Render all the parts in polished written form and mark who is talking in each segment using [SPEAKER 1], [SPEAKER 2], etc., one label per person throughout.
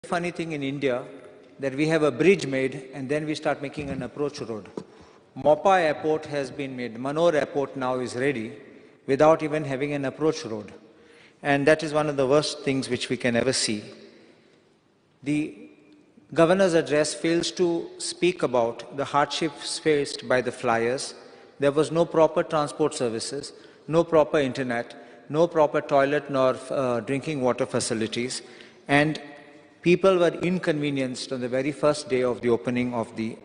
[SPEAKER 1] funny thing in India that we have a bridge made and then we start making an approach road. Mopa Airport has been made. Manor Airport now is ready without even having an approach road. And that is one of the worst things which we can ever see. The governor's address fails to speak about the hardships faced by the flyers. There was no proper transport services, no proper internet, no proper toilet nor drinking water facilities, and people were inconvenienced on the very first day of the opening of the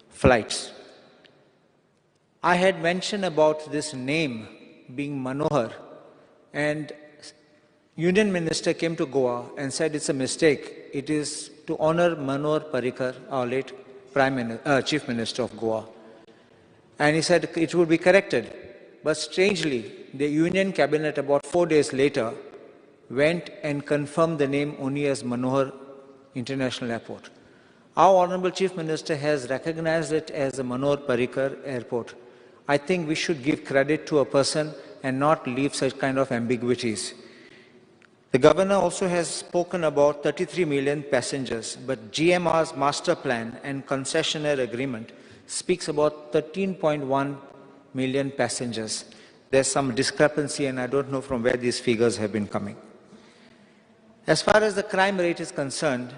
[SPEAKER 1] flights. I had mentioned about this name being Manohar, and Union Minister came to Goa and said it's a mistake. It is to honor Manohar Parrikar, our late Chief Minister of Goa. And he said it would be corrected. But strangely, the Union Cabinet about 4 days later went and confirmed the name only as Manohar International Airport. Our Honorable Chief Minister has recognized it as a Manohar Parrikar Airport. I think we should give credit to a person and not leave such kind of ambiguities. The Governor also has spoken about 33 million passengers, but GMR's master plan and concessionaire agreement speaks about 13.1 million passengers. There's some discrepancy and I don't know from where these figures have been coming. As far as the crime rate is concerned,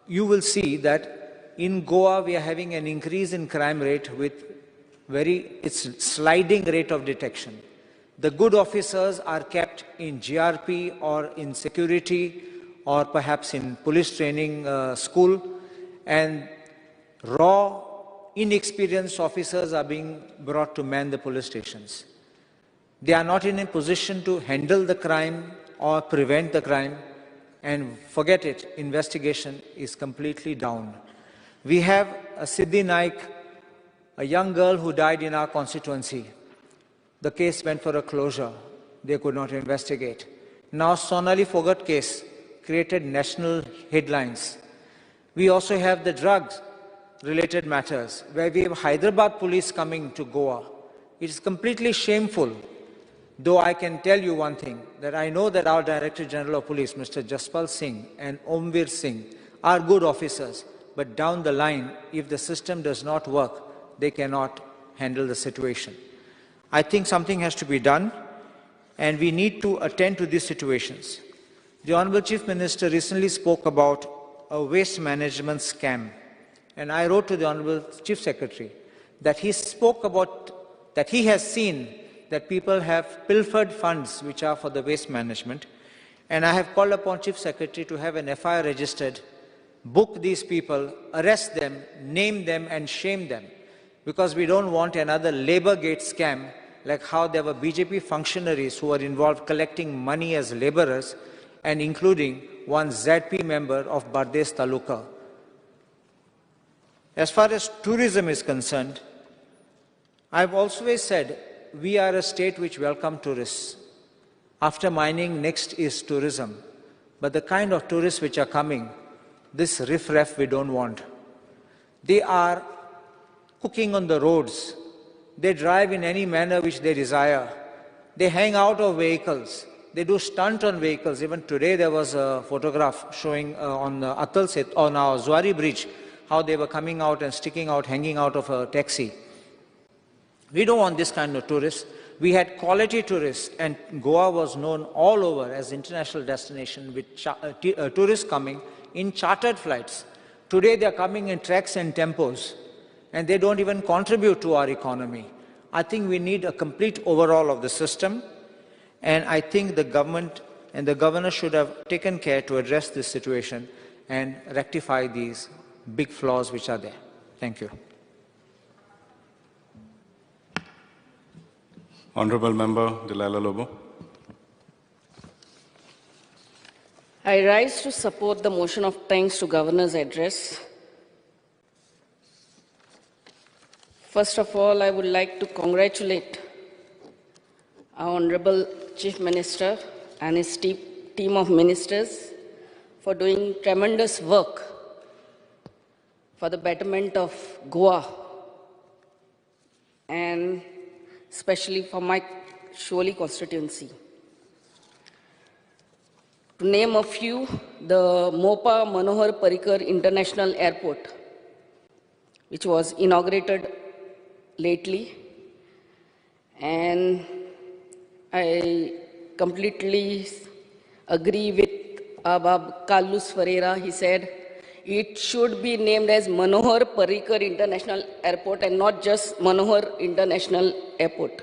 [SPEAKER 1] you will see that in Goa we are having an increase in crime rate with it's sliding rate of detection. The good officers are kept in GRP or in security or perhaps in police training school, and raw, inexperienced officers are being brought to man the police stations. They are not in a position to handle the crime or prevent the crime, and forget it, investigation is completely down. We have a Siddhi Naik, a young girl who died in our constituency. The case went for a closure. They could not investigate. Now Sonali Fogat case created national headlines. We also have the drugs-related matters, where we have Hyderabad police coming to Goa. It is completely shameful. Though I can tell you one thing, that I know that our Director General of Police, Mr. Jaspal Singh and Omveer Singh, are good officers. But down the line, if the system does not work, they cannot handle the situation. I think something has to be done, and we need to attend to these situations. The Honorable Chief Minister recently spoke about a waste management scam, and I wrote to the Honorable Chief Secretary that he spoke about that he has seen that people have pilfered funds which are for the waste management, and I have called upon Chief Secretary to have an FIR registered, book these people, arrest them, name them and shame them, because we don't want another Labour Gate scam like how there were BJP functionaries who were involved collecting money as labourers, and including one ZP member of Bardes Taluka. As far as tourism is concerned, I've always said we are a state which welcomes tourists. After mining, next is tourism. But the kind of tourists which are coming, this riff-raff we don't want. They are cooking on the roads. They drive in any manner which they desire. They hang out of vehicles. They do stunt on vehicles. Even today there was a photograph showing on Atal Set, on our Zuari bridge, how they were coming out and sticking out, hanging out of a taxi. We don't want this kind of tourists. We had quality tourists, and Goa was known all over as international destination with tourists coming in chartered flights. Today they are coming in treks and tempos, and they don't even contribute to our economy. I think we need a complete overhaul of the system, and I think the government and the governor should have taken care to address this situation and rectify these big flaws which are there. Thank you.
[SPEAKER 2] Honourable Member Delilah Lobo.
[SPEAKER 3] I rise to support the motion of thanks to Governor's address. First of all, I would like to congratulate our Honourable Chief Minister and his team of ministers for doing tremendous work for the betterment of Goa, and especially for my Sholi constituency. To name a few, the Mopa Manohar Parrikar International Airport, which was inaugurated lately, and I completely agree with Abab Carlos Ferreira. He said it should be named as Manohar Parrikar International Airport and not just Manohar International Airport.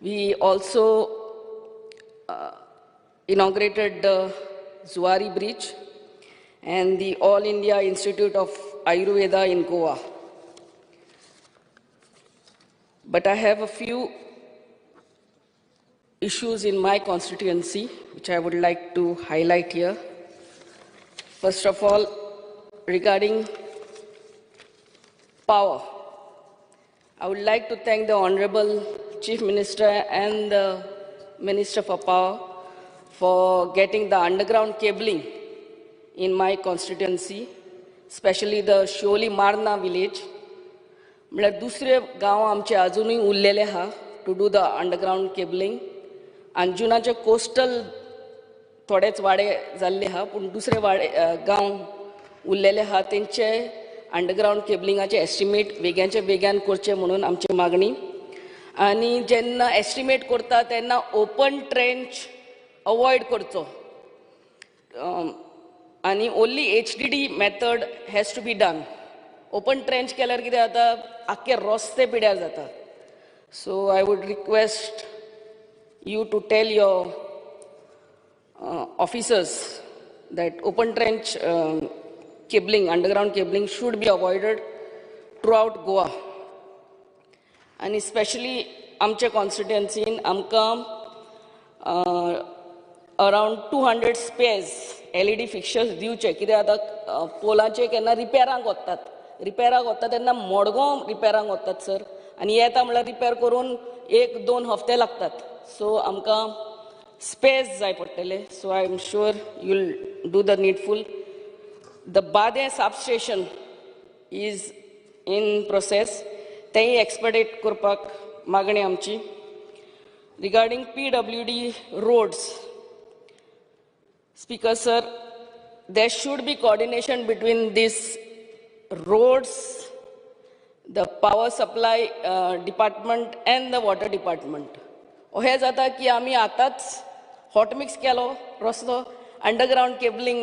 [SPEAKER 3] We also inaugurated the Zuari Bridge and the All India Institute of Ayurveda in Goa. But I have a few issues in my constituency which I would like to highlight here. First of all, regarding power, I would like to thank the Honorable Chief Minister and the Minister for Power for getting the underground cabling in my constituency, especially the Sholi Marna village. म्हळ्यार दुसरे गांव आमचे अजूनही उरलेले आहा to do the underground cabling. अंजुनाचे coastal थोडेच वाडे जाल्ले आहा, पूण दुसरे वाडे गांव उरलेले आहा तेंचे अंडरग्राउंड केबलिंगाचे एस्टिमेट वेग्याचे वेग्यान करचे म्हणून आमची मागणी. आनी जेन्ना एस्टिमेट करता तेन्ना ओपन ट्रेंच अवॉयड करचो आनी only HDD method has to be done. Open trench केल्यार कितें जाता, आख्खे रस्ते पिड्यार जाता. So I would request you to tell your officers that open trench cabling, underground cabling should be avoided throughout Goa. And especially amche constituency in amkam around 200 spares LED fixtures diwche. Kide ata polache kenna repairank वतात तेन्ना मोडगांव रिपेरांक वतात sir, आनी येता म्हळ्यार repair करून 1-2 हफ्ते लागतात. So आमकां स्पेस जाय पडटले. So I am sure you will do the needful. The बादे सबस्टेशन इज इन प्रोसेस, तेंय एक्सपेडिट करपाक मागणी आमची. Regarding PWD roads, speaker sir, there should be coordination between these roads, the power supply department and the water department. हे जाता की आमी आतांच हॉट मिक्स केलो रस्तो, अंडरग्राउंड केबलिंग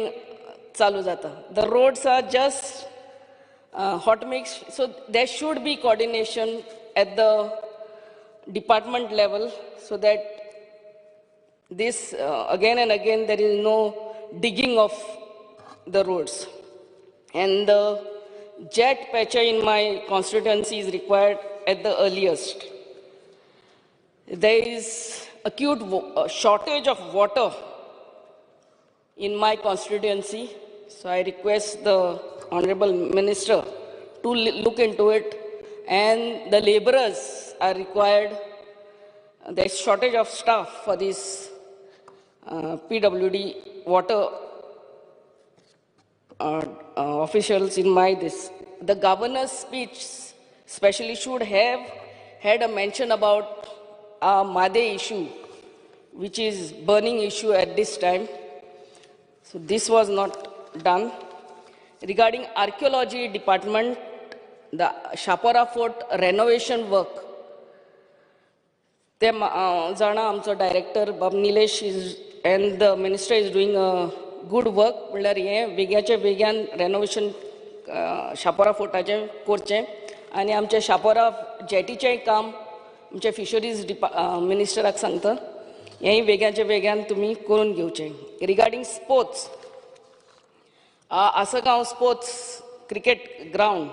[SPEAKER 3] चालू जाता. The roads are just hot mix, so there should be coordination at the department level so that this again and again there is no digging of the roads. And the jet patcher in my constituency is required at the earliest. There is acute shortage of water in my constituency, so I request the Honorable Minister to look into it, and the laborers are required. There is shortage of staff for this PWD water officials in my this. The governor's speech especially should have had a mention about our Made issue, which is burning issue at this time. So this was not done. Regarding archaeology department, the Shapora Fort renovation work, Jana Amso director Bab Nilesh is and the minister is doing a good work. म्हणल्यार हे वेग्याचे वेग्यान renovation Chapora फोर्टाचे करचें आनी आमचे शापोरा जेटीचें काम आमचे fisheries मिनिस्टराक सांगता, हेंय वेग्याचे वेग्यान तुमी करून घेवचें. Regarding sports, Assagao sports cricket ground,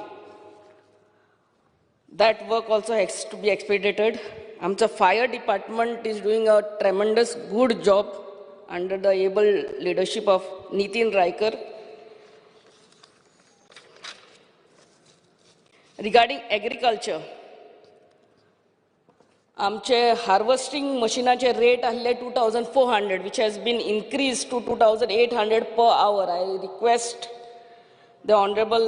[SPEAKER 3] that work also has to be expedited. आमचो fire department is doing a tremendous good job under the able leadership of Nitin Raikar. Regarding agriculture, आमचे harvesting machinaचे rate आसले 2,400, which has been increased to 2,800 per hour. I request the Honorable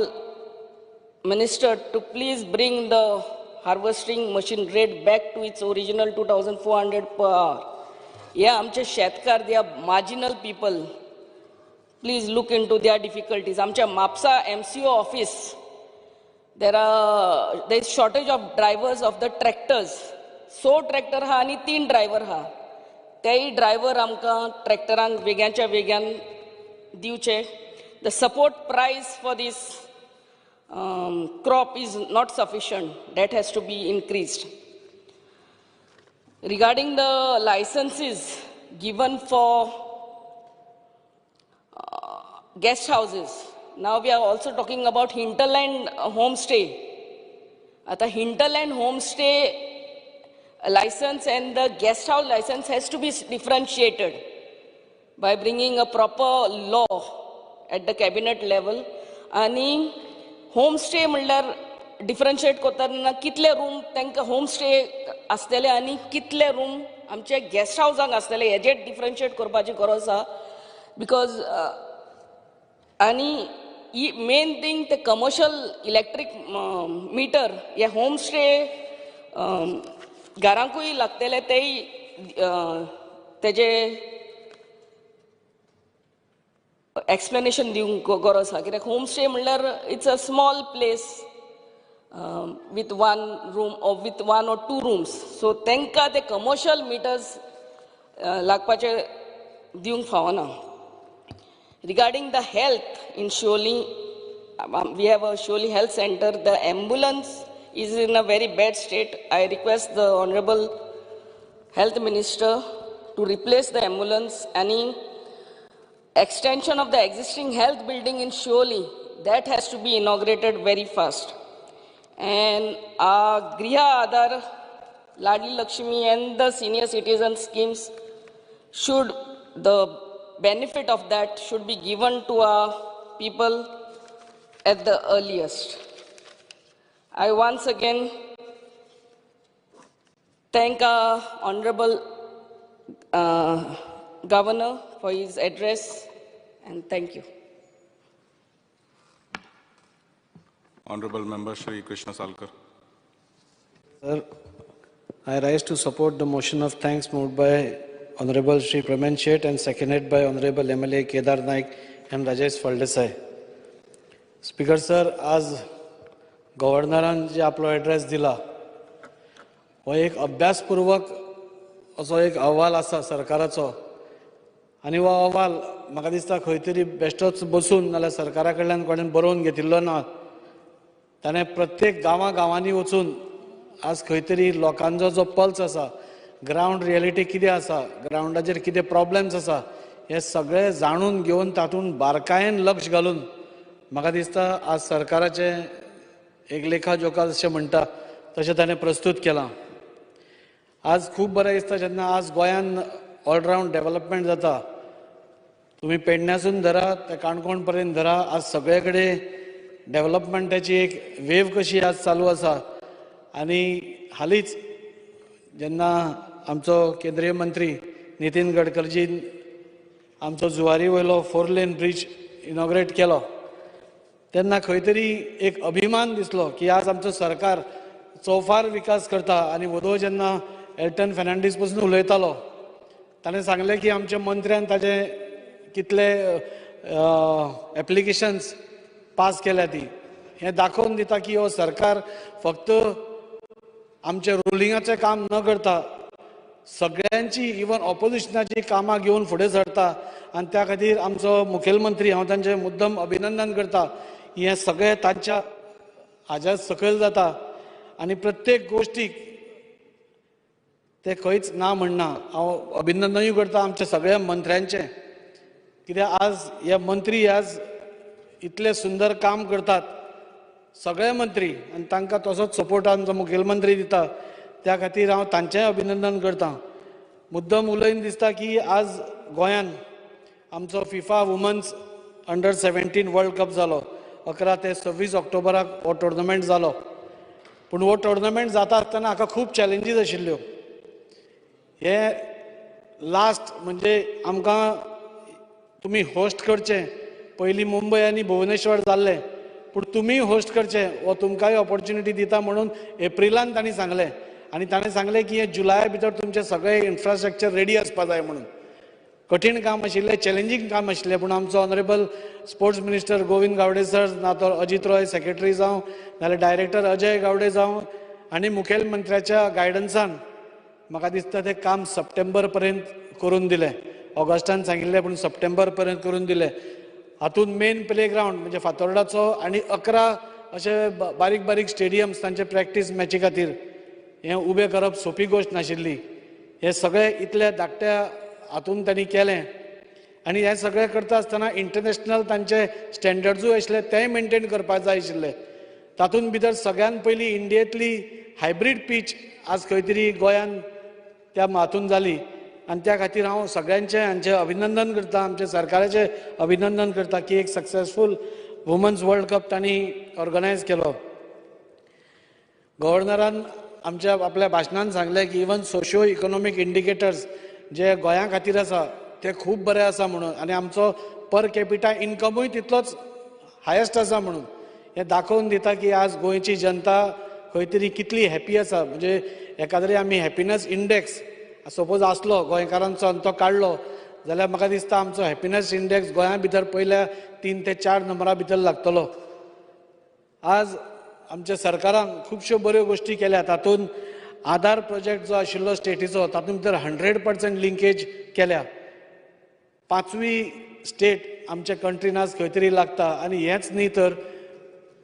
[SPEAKER 3] Minister to please bring the harvesting machine rate back to its original 2,400 per hour. हे आमचे शेतकार, they are marginal people. Please look in to their difficulties. आमच्या Mapusa MCO office there is shortage of drivers of the tractors. 100 tractor हा आणि 3 driver हा. तेही driver आमकां ट्रॅक्टरांक वेग्याच्या वेग्यान दिवचे. The support price for this crop is not sufficient. That has to be increased. Regarding the licenses given for guest houses, now we are also talking about hinterland homestay. Ata hinterland homestay license and the guest house license has to be differentiated by bringing a proper law at the cabinet level. आणि homestay म्हणल्यार differentiate करतना कितले room तांकां homestay आसतले आनी कितले room आमचे guest हावसांक आसतले हेजे differentiate करपाची गरज आसा. बिकॉज आणि मेन थिंग ते कमर्शियल इलेक्ट्रीक मिटर हे होमस्टे घरांकूय लागतले तेय तेजे एक्सप्लेनेशन दिवंक गरज आसा. कित्याक होमस्टे म्हणल्यार it's a small place with one room or with 1 or 2 rooms. So तांकां ते कमर्शियल मिटर्स लागपाचे दिवंक फावना. Regarding the health in Sholi, we have a Sholi Health Center. The ambulance is in a very bad state. I request the Honorable Health Minister to replace the ambulance. Any extension of the existing health building in Sholi, that has to be inaugurated very fast. And Griha Aadhar, Ladli Lakshmi and the senior citizen schemes should, the benefit of that should be given to our people at the earliest. I once again thank our Honorable Governor for his address and thank you.
[SPEAKER 2] Honorable Member Shri Krishna Salkar.
[SPEAKER 4] Sir, I rise to support the motion of thanks moved by Honorable Shri Pramen Shet and seconded by Honorable MLA Kedar Naik and Rajesh Faldesai. Speaker sir, आज गव्हर्नरान जे आपलो address दिला हो एक अभ्यासपूर्वक असो एक अहवाल आसा सरकाराचो. आनी हो अहवाल म्हाका दिसता खंय तरी बेश्टोच बसून नाल्यार सरकारा कडल्यान कोणें बरोवन घेतिल्लो ना. ताणें प्रत्येक गांवांनी वचून आज खंय तरी लोकांचो जो पल्स आसा, ग्राउंड रियलिटी कितें आसा, ग्राउंडाचेर कितें प्रॉब्लेम्स आसा, हे सगळे जाणून घेवन तातूंत बारकायेन लक्ष घालून म्हाका दिसता आज सरकाराचे एक लेखाजोखा जशें म्हणटा तशें ताणें प्रस्तूत केलां. आज खूब बरें दिसता जेन्ना आज गोंयान ऑलरावंड डेव्हलपमेंट जाता. तुमी पेडण्यासून धरा ते काणकोण पर्यंत धरा, आज सगळे कडेन डेव्हलपमेंटाची एक वेव कशी आज चालू आसा. आनी हालींच जेन्ना आमचो केंद्रीय मंत्री नितीन गडकरीजीन आमचो जुवारी वयलो 4 लेन ब्रिज इनॉग्रेट केलो तेन्ना खंय तरी एक अभिमान दिसलो की आज आमचो सरकार चौफार विकास करता. आनी वदो जेन्ना एल्टन फेर्नांडीस पासून उलयतालो ताणें सांगलें की आमच्या मंत्र्यान ताजे कितले एप्लिकेशन्स पास केल्या ती. हें दाखोवन दिता की हो सरकार फक्त आमचे रुलिंगाचें काम न करता सगळ्यांची इवन ऑपोजिशनाची कामां घेवन फुडें सरता. आनी त्या खातीर आमचो मुखेलमंत्री हांव तांचें मुद्दम अभिनंदन करता. हें सगळें तांच्या हाज्या सकयल जाता आनी प्रत्येक गोश्टीक ते खंयच ना म्हणना. हांव अभिनंदनूय करता आमच्या सगळ्या मंत्र्यांचें, कित्याक आज हे मंत्री आज इतले सुंदर काम करतात सगळे मंत्री आनी तांकां तसोच सपोर्ट आमचो मुखेलमंत्री दिता. त्या खातीर हांव तांचेंय अभिनंदन करता. मुद्दम उलयन दिसता की आज गोंयान आमचो फिफा वुमन्स अंडर-17 वर्ल्ड कप जालो. 11 ते 26 ऑक्टोबराक हो टुर्नामेंट जालो. पूण हो टुर्नामेंट जाता आसतना हाका खूब चॅलेंजीस आशिल्ल्यो. हे लास्ट म्हणजे आमकां तुमी होस्ट करचें, पयलीं मुंबय आनी भुवनेश्वर जाल्लें, पूण तुमी होस्ट करचें हो तुमकांय ऑपॉर्च्युनिटी दिता म्हणून एप्रिलान तांणी सांगलें. आनी ताणें सांगलें की हे जुलाया भितर तुमचे सगळे इन्फ्रास्ट्रक्चर रेडी आसपा जाय म्हणून. कठीण काम आशिल्लें, चॅलेंजींग काम आशिल्लें, पूण आमचो honourable sports minister Govind Gawade sir, ना तो अजित रॉय सेक्रेटरी जावं, नाल्यार डायरेक्टर अजय गावडे जावं, आनी मुखेलमंत्र्याच्या गायडन्सान म्हाका दिसता तें काम सप्टेंबर पर्यंत करून दिलें. ऑगस्टान सांगिल्लें पूण सप्टेंबर पर्यंत करून दिलें. हातूंत मेन प्लेग्रावंड म्हणजे फातोर्डाचो आनी 11 अशे बारीक बारीक स्टेडियम्स तांचे प्रॅक्टीस मॅची खातीर हें उबें करप सोपी गोश्ट नाशिल्ली. हे सगळे इतल्या धाकट्या हातूंत तांणी केलें आनी हें सगळें करता आसतना इंटरनॅशनल तांचे स्टँडर्ड्सूय आशिल्ले तेंय मेनटेन करपाक जाय आशिल्ले. तातूंत भितर सगळ्यान पयलीं इंडियेंतली हायब्रीड पीच आज खंय तरी गोंयान त्या हातूंत जाली आनी त्या खातीर हांव सगळ्यांचें हांचें अभिनंदन करता, आमच्या सरकाराचें अभिनंदन करता की एक सक्सेसफूल वुमन्स वर्ल्ड कप तांणी ऑर्गनायज केलो. गव्हर्नरान आमच्या आपल्या भाशणान सांगलें की इवन सोशियो इकॉनॉमीक इंडिकेटर्स जे गोंया खातीर आसा ते खूब बरे आसा म्हणून, आनी आमचो पर कॅपिटा इन्कमूय तितलोच हायस्ट आसा म्हणून. हें दाखोवन दिता की आज गोंयची जनता खंय तरी कितली हॅपी आसा. म्हणजे एखाद्रे आमी हॅपिनस इंडेक्स सपोज आसलो गोंयकारांचो आनी तो काडलो जाल्यार म्हाका दिसता आमचो हॅपिनस इंडेक्स गोंया भितर पयल्या 3 ते 4 नंबरां भितर लागतलो. आज आमच्या सरकारान खुबश्यो बऱ्यो गोश्टी केल्या. तातूंत आधार प्रोजेक्ट जो आशिल्लो स्टेटीचो तातूंत भितर 100% लिंकेज केल्या. 5वी स्टेट आमच्या कंट्रीन आज खंय तरी लागता. आनी हेंच न्ही तर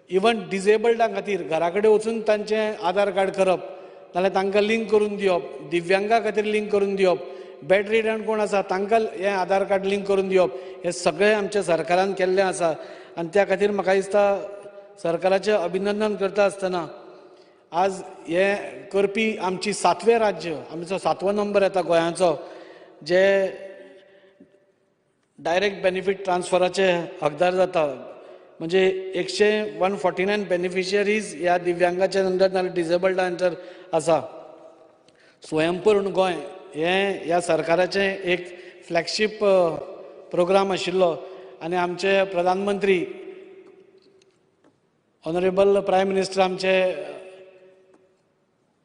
[SPEAKER 4] इवन डिजेबल्डां खातीर घरा कडेन वचून तांचें आधार कार्ड करप, नाल्यार तांकां लिंक करून दिवप, दिव्यांगा खातीर लिंक करून दिवप, बेड रिडन कोण आसा तांकां हें आधार कार्ड लिंक करून दिवप, हें सगळें आमच्या सरकारान केल्लें आसा. आनी त्या खातीर म्हाका दिसता सरकाराचें अभिनंदन करता आसतना आज हें करपी आमची 7वें राज्य, आमचो 7वो नंबर येता गोंयाचो, जे डायरेक्ट बेनिफीट ट्रान्सफराचे हकदार जाता. म्हणजे 149 बेनिफिशियरीज ह्या दिव्यांगाच्या अंडर नाल्यार डिजेबल्डा अंडर आसा. स्वयंपूर्ण गोंय हें ह्या सरकाराचें एक फ्लॅगशीप प्रोग्राम आशिल्लो. आनी आमचे प्रधानमंत्री ऑनरेबल प्रायम मिनिस्टर आमचे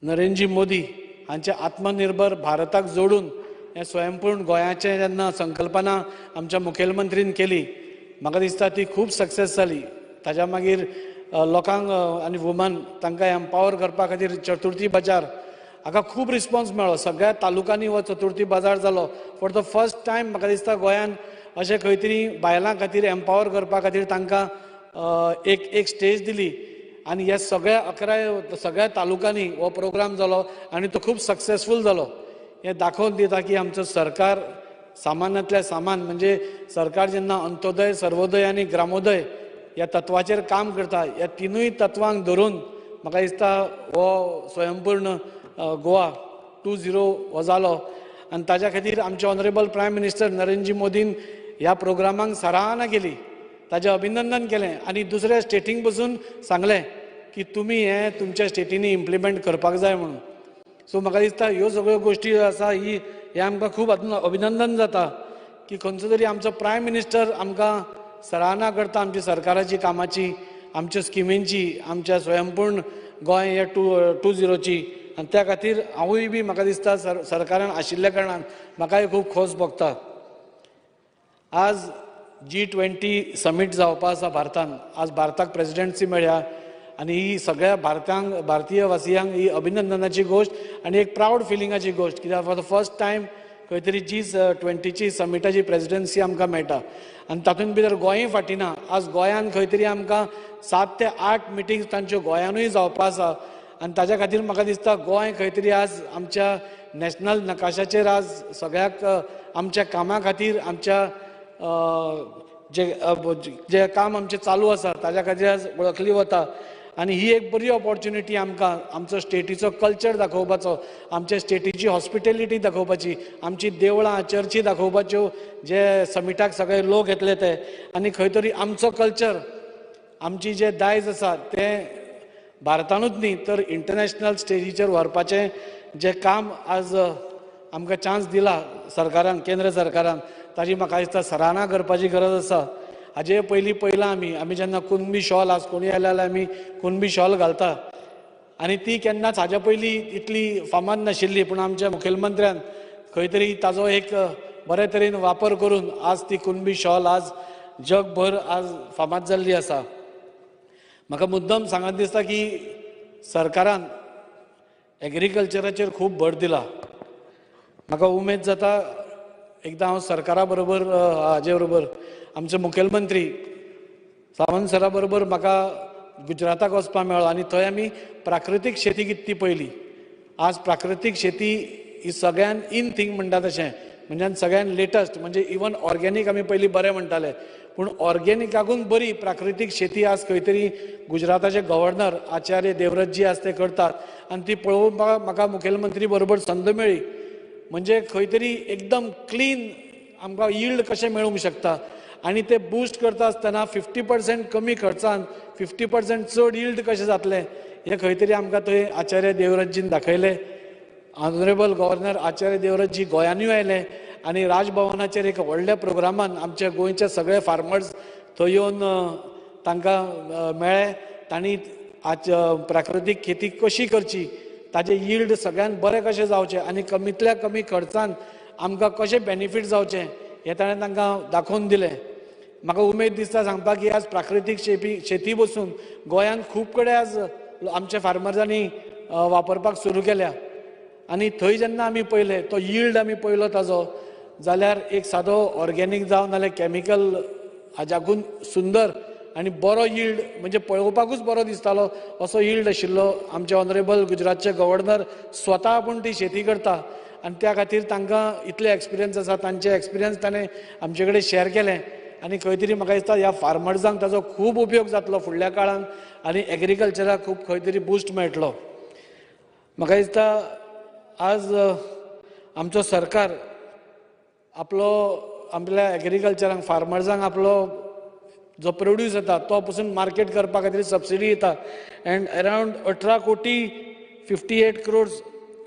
[SPEAKER 4] नरेंद्रजी मोदी हांचे आत्मनिर्भर भारताक जोडून हें स्वयंपूर्ण गोंयाचें जेन्ना संकल्पना आमच्या मुखेलमंत्रीन केली, म्हाका दिसता ती खूब सक्सेस जाली. ताच्या मागीर लोकांक आनी वुमन तांकां एम्पावर करपा खातीर चतुर्थी बाजार हाका खूब रिस्पॉन्स मेळ्ळो. सगळ्या तालुकांनी हो चतुर्थी बाजार जालो. फॉर द फर्स्ट टायम म्हाका दिसता गोंयान अशें खंय तरी बायलां खातीर एम्पावर करपा खातीर तांकां एक स्टेज दिली. आनी ह्या सगळ्या तालुकांनी हो प्रोग्राम जालो आनी तो खूब सक्सेसफूल जालो. हें दाखोवन दिता की आमचो सरकार सामान्यांतल्या सामान, म्हणजे सरकार जेन्ना अंत्योदय, सर्वोदय आनी ग्रामोदय ह्या तत्वाचेर काम करता, ह्या तिनूय तत्वांक धरून म्हाका दिसता हो स्वयंपूर्ण गोवा 2.0 हो जालो. आनी ताच्या खातीर आमचे ऑनरेबल प्रायम मिनिस्टर नरेंद्रजी मोदीन ह्या प्रोग्रामांक सराहना केली, ताचें अभिनंदन केलें आनी दुसऱ्या स्टेटींक बसून सांगलें की तुमी हें तुमच्या स्टेटींनी इम्प्लिमेंट करपाक जाय म्हणून. सो म्हाका दिसता ह्यो सगळ्यो गोश्टी आसा हे आमकां खूब अभिनंदन जाता की खंयचो तरी आमचो प्रायम मिनिस्टर आमकां सराहना करता आमच्या सरकाराची कामाची, आमच्या स्किमींची, आमच्या स्वयंपूर्ण गोंय हे 2.0ची. आनी त्या खातीर हांवूय बी म्हाका दिसता सरकारान आशिल्ल्या कारणान म्हाकाय खूब खोस भोगता. आज G20 समीट जावपा आसा भारतान. आज भारताक प्रेसिडेंसी मेळ्ळ्या आनी ही सगळ्या भारतीय वासियांक ही अभिनंदनाची गोश्ट आनी एक प्रावड फिलिंगाची गोश्ट. कित्याक फॉर द फर्स्ट टायम खंय तरी G20 समिटाची प्रेसिडेंसी आमकां मेळटा आनी तातूंत भितर गोंयय फाटीं ना. आज गोंयान खंय तरी आमकां 7 ते 8 मिटींग्स तांच्यो गोंयानूय जावपा आसा. आनी ताच्या खातीर म्हाका दिसता गोंय खंय तरी आज आमच्या नॅशनल नकाशाचेर आज सगळ्याक आमच्या कामा खातीर, आमच्या जे काम आमचें चालू आसा ताच्या खातीर आज वळखली वता. आनी ही एक बरी ऑपॉर्च्युनिटी आमकां आमचो स्टेटीचो कल्चर दाखोवपाचो, आमच्या स्टेटीची हॉस्पिटेलिटी दाखोवपाची, आमची देवळां चर्ची दाखोवपाच्यो, जे समिटाक सगळे लोक येतले ते. आनी खंय तरी आमचो कल्चर, आमची जे दायज आसा तें भारतानूच न्ही तर इंटरनॅशनल स्टेजीचेर व्हरपाचें जें काम आज आमकां चान्स दिला सरकारान, केंद्र सरकारान, ताची म्हाका दिसता सराहना करपाची गरज आसा. हाजे पयलीं पयलां आमी जेन्ना कुणबी शॉल, आज कोणी आयले जाल्यार आमी कुणबी शॉल घालता. आनी ती केन्नाच हाज्या पयलीं इतली फामाद नाशिल्ली, पूण आमच्या मुखेलमंत्र्यान खंय तरी ताजो एक बरे तरेन वापर करून आज ती कुणबी शॉल आज जगभर आज फामाद जाल्ली आसा. म्हाका मुद्दम सांगत दिसता की सरकारान एग्रीकल्चराचेर खूब भर दिला. म्हाका उमेद जाता एकदां हांव सरकारा बरोबर हाजे बरोबर आमचे मुखेलमंत्री सावंत सरा बरोबर म्हाका गुजराताक वचपाक मेळ्ळो आनी थंय आमी प्राकृतीक शेती कितें ती पयली. आज प्राकृतीक शेती ही सगळ्यान इन थिंग म्हणटा तशें, म्हणजे सगळ्यान लेटस्ट, म्हणजे इवन ऑर्गेनीक आमी पयलीं बरें म्हणटाले, पूण ऑर्गेनिकाकून बरी प्राकृतीक शेती आज खंय तरी गुजराताचे गव्हर्नर आचार्य देवव्रतजी आज ते करतात आनी ती पळोवपाक म्हाका मुखेलमंत्री बरोबर संद मेळ्ळी. म्हणजे खंय तरी एकदम क्लीन आमकां यील्ड कशें मेळूंक शकता आनी ते बूस्ट करता आसतना 50% कमी खर्चान 50% चड यील्ड कशें जातलें हें खंय तरी आमकां थंय आचार्य देवव्रतजीन दाखयलें. ऑनरेबल गव्हर्नर आचार्य देवव्रतजी गोंयानूय आयले आनी राजभवनाचेर एक व्हडल्या प्रोग्रामान आमचे गोंयचे सगळे फार्मर्स थंय येवन तांकां मेळ्ळे. तांणी आज प्राकृतीक शेती कशी करची, ताजे यील्ड सगळ्यान बरें कशें जावचें आनी कमींतल्या कमी खर्चान आमकां कशें बेनिफीट जावचें हें ताणें तांकां दाखोवन दिलें. म्हाका उमेद दिसता सांगपाक की आज प्राकृतीक शेती बसून गोंयांत खूब कडेन आज आमच्या फार्मर्सांनी वापरपाक सुरू केल्या. आनी थंय जेन्ना आमी पळयलें तो यील्ड आमी पळयलो ताजो, जाल्यार एक सादो ऑर्गेनीक जावं नाल्यार कॅमिकल हाज्याकून सुंदर आनी बरो यील्ड म्हणजे पळोवपाकूच बरो दिसतालो असो यील्ड आशिल्लो. आमचे ऑनरेबल गुजरातचे गव्हर्नर स्वता आपूण ती शेती करता आनी त्या खातीर तांकां इतले एक्सपिरियन्स आसा. तांचे एक्सपिरियन्स ताणें आमचे कडेन शेअर केलें आनी खंय तरी म्हाका दिसता ह्या फार्मर्सांक ताजो खूब उपयोग जातलो फुडल्या काळान आनी एग्रीकल्चराक खूब खंय तरी बूस्ट मेळटलो. म्हाका दिसता आज आमचो सरकार आपल्या एग्रीकल्चरांक फार्मर्सांक आपलो जो प्रोड्यूस येता तो पसून मार्केट करपा खातीर सबसिडी दिता एंड अरावंड 18,58 crores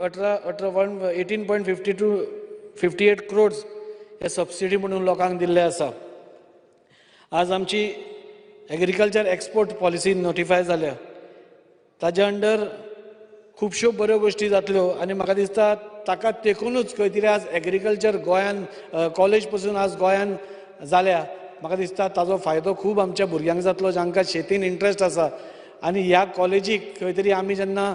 [SPEAKER 4] 18.58 crores हे सबसिडी म्हणून लोकांक दिल्ले आसा. आज आमची एग्रीकल्चर एक्सपोर्ट पॉलिसी नोटिफाय जाल्या, ताज्या अंडर खुबश्यो बऱ्यो गोश्टी जातल्यो आनी म्हाका दिसता ताका तेंकूनच खंय तरी आज एग्रीकल्चर गोंयान कॉलेज पसून आज गोंयान जाल्या. म्हाका दिसता ताजो फायदो खूब आमच्या भुरग्यांक जातलो जांकां शेतीन इंट्रस्ट आसा आनी ह्या कॉलेजीक खंय तरी आमी जेन्ना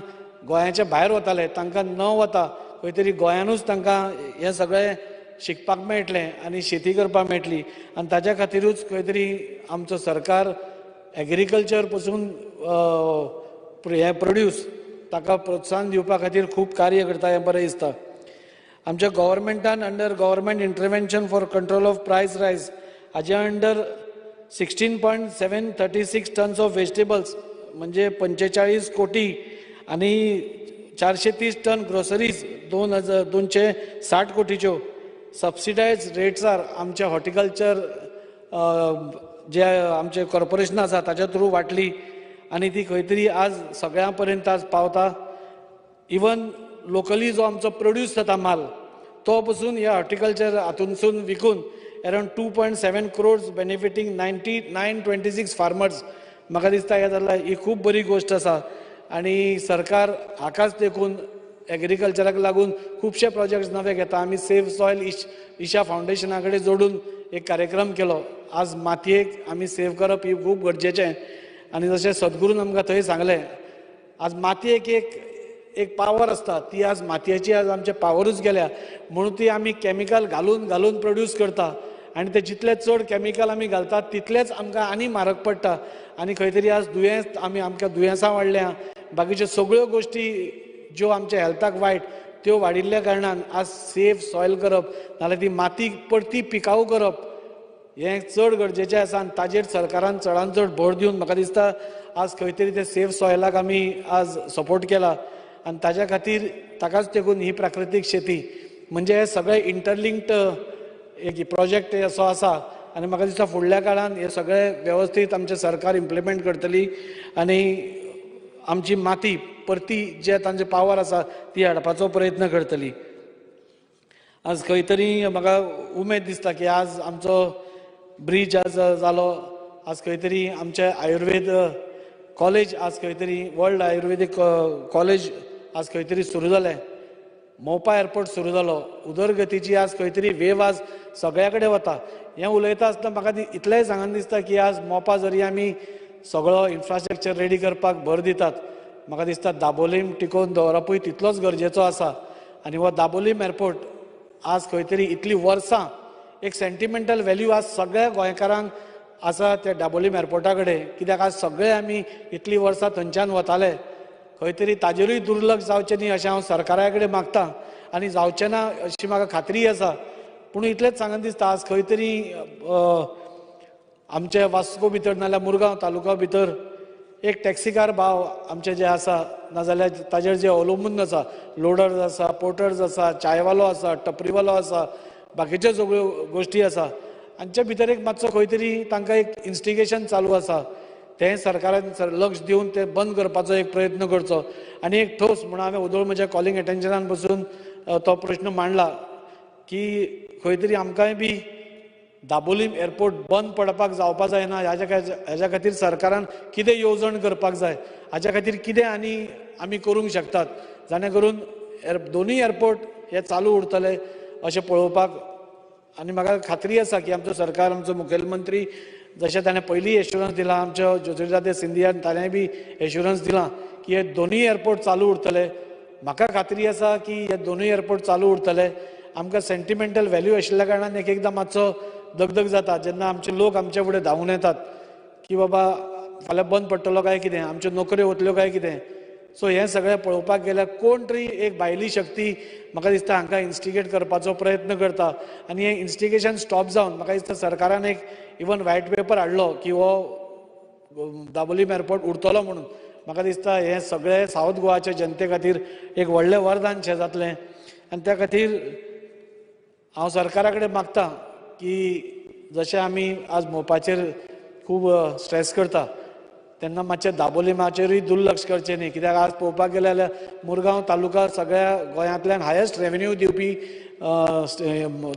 [SPEAKER 4] गोंयाच्या भायर वताले तांकां न वता खंय तरी गोंयानूच तांकां हें सगळें शिकपाक मेळटलें आनी शेती करपाक मेळटली. आनी ताज्या खातीरूच खंय तरी आमचो सरकार एग्रीकल्चर पसून हें प्रोड्यूस ताका प्रोत्साहन दिवपा खातीर खूब कार्य करता हें बरें दिसता. आमच्या गव्हर्मेंटान under government intervention for control of price rise हाज्या अंडर 16.736 टन्स ऑफ व्हेजिटेबल्स म्हणजे 45 कोटी आनी 430 टन ग्रोसरीज 260 कोटीच्यो सबसिडायज रेट्सार आमच्या हॉर्टिकल्चर जे आमचे कॉर्पोरेशन आसा ताच्या थ्रू वाटली आनी ती खंय तरी आज सगळ्यां पर्यंत आज पावता. इवन लोकली जो आमचो प्रोड्यूस जाता माल तो पसून ह्या हॉर्टिकल्चर हातूनसून विकून अरावंड 2.7 crores बेनिफिटींग 926 फार्मर्स. म्हाका दिसता हें जाल्यार ही खूब बरी गोश्ट आसा आनी सरकार हाकाच देखून एग्रीकल्चराक लागून खुबशे प्रोजेक्ट्स नवे घेता. आमी सेव सॉयल इशा फावंडेशना कडेन जोडून एक कार्यक्रम केलो. आज मातयेक आमी सेव करप ही खूब गरजेचें आनी जशें सद्गुरून आमकां थंय सांगलें आज मातयेक एक पावर आसता ती आज मातयेची आज आमचे पावरूच गेल्या म्हणून ती आमी कॅमिकल घालून प्रोड्यूस करता आनी ते जितले चड कॅमिकल आमी घालतात तितलेच आमकां आनी म्हारग पडटा आनी खंय तरी आज आमकां दुयेंसां वाडल्या बाकीच्यो सगळ्यो गोश्टी ज्यो आमच्या हेल्थाक वायट त्यो वाडिल्ल्या कारणान आज सेफ सॉयल करप नाल्यार ती माती परती पिकावू करप हें चड गरजेचें आसा आनी ताजेर सरकारान चडांत चड भर दिवन म्हाका दिसता आज खंय तरी ते सेफ सॉयलाक आमी आज सपोर्ट केला आनी ताज्या खातीर ताकाच तेकून ही प्राकृतीक शेती म्हणजे हे सगळे इंटरलिंक्ड एक प्रोजेक्ट असो आसा आनी म्हाका दिसता फुडल्या काळान हे सगळे वेवस्थीत आमचे सरकार इम्प्लिमेंट करतली आनी आमची माती परती जे तांचे पावर आसा ती हाडपाचो प्रयत्न करतली. आज खंय तरी म्हाका उमेद दिसता की आज आमचो ब्रिज आज जालो आज खंय तरी आमचे आयुर्वेद कॉलेज आज खंय तरी वर्ल्ड आयुर्वेदिक कॉलेज आज खंय तरी सुरू जालें. मोपा एअरपोर्ट सुरू जालो. उदरगतीची आज खंय तरी वेव आज सगळ्या कडेन वता. हें उलयता आसतना म्हाका इतलेंय सांगन दिसता की आज मोपा जरी आमी सगळो इन्फ्रास्ट्रक्चर रेडी करपाक भर दितात, म्हाका दिसता दाबोलीम टिकोवन दवरपूय तितलोच गरजेचो आसा. आनी हो दाबोलीम एअरपोर्ट आज खंय तरी इतली वर्सां एक सेंटिमेंटल व्हॅल्यू आज सगळ्या गोंयकारांक आसा त्या दाबोलीम एअरपोर्टा कडेन. कित्याक आज सगळे आमी इतली वर्सां थंयच्यान वताले. खंय तरी ताजेरूय दुर्लक्ष जावचें न्ही अशें हांव सरकारा कडेन मागतां आनी जावचें ना अशी म्हाका खात्री आसा. पूण इतलेंच सांगन दिसता आज खंय तरी आमचे वास्को भितर नाल्यार मुरगांव तालुका भितर एक टॅक्सीकार भाव आमचे जे आसा नाजाल्यार ताजेर जे अवलंबून आसा, लोडर्स आसा, पोर्टर्स आसा, चायवालो आसा, टपरीवालो आसा, बाकीच्यो सगळ्यो गोश्टी आसा, हांच्या भितर एक मातसो खंय तरी तांकां एक इन्स्टिगेशन चालू आसा. तें सरकारान लक्ष दिवन तें बंद करपाचो एक प्रयत्न करचो. आनी एक ठोस म्हणून हांवें उदोळ म्हज्या कॉलिंग एटेन्शनान बसून तो प्रश्न मांडला की खंय तरी आमकांय बी दाबोलीम एअरपोर्ट बंद पडपाक जावपा जायना. हेज्या खातीर सरकारान कितें येवजण करपाक जाय, हाच्या खातीर कितें आनी आमी करूंक शकतात जाणे करून दोनूय एअरपोर्ट हे चालू उरतले अशें पळोवपाक. आनी म्हाका खात्री आसा की आमचो सरकार, आमचो मुखेलमंत्री जशें ताणें पयलीं एश्युरन्स दिला, आमच्या ज्योतिरादित्य सिंधियान ताणें बी एश्युरन्स दिला की हे दोनूय एअरपोर्ट चालू उरतले. म्हाका खात्री आसा की हे दोनूय एअरपोर्ट चालू उरतले. आमकां सेंटिमेंटल व्हॅल्यू आशिल्ल्या कारणान एक एकदां मातसो दगदग जाता जेन्ना आमचे लोक आमचे फुडें धांवून येतात की बाबा फाल्यां बंद पडटलो काय कितें, आमच्यो नोकऱ्यो वतल्यो काय कितें. सो हें सगळें पळोवपाक गेल्यार कोण तरी एक भायली शक्ती म्हाका दिसता हांकां इन्स्टिगेट करपाचो प्रयत्न करता. आनी हें इन्स्टिगेशन स्टॉप जावन म्हाका दिसता सरकारान एक इवन व्हायट पेपर हाडलो की हो दाबोलीम एअरपोर्ट उरतलो म्हणून. म्हाका दिसता हें सगळें सावथ गोवाच्या जनते खातीर एक व्हडलें वरदान शें जातलें. आनी त्या खातीर हांव सरकारा कडेन मागतां की जशें आमी आज मोपाचेर खूब स्ट्रेस करता तेन्ना मातशें दाबोलीमाचेरूय दुर्लक्ष करचें न्ही. कित्याक आज पळोवपाक गेले जाल्यार मुरगांव तालुका सगळ्या गोंयांतल्यान हायेस्ट रेवेन्यू दिवपी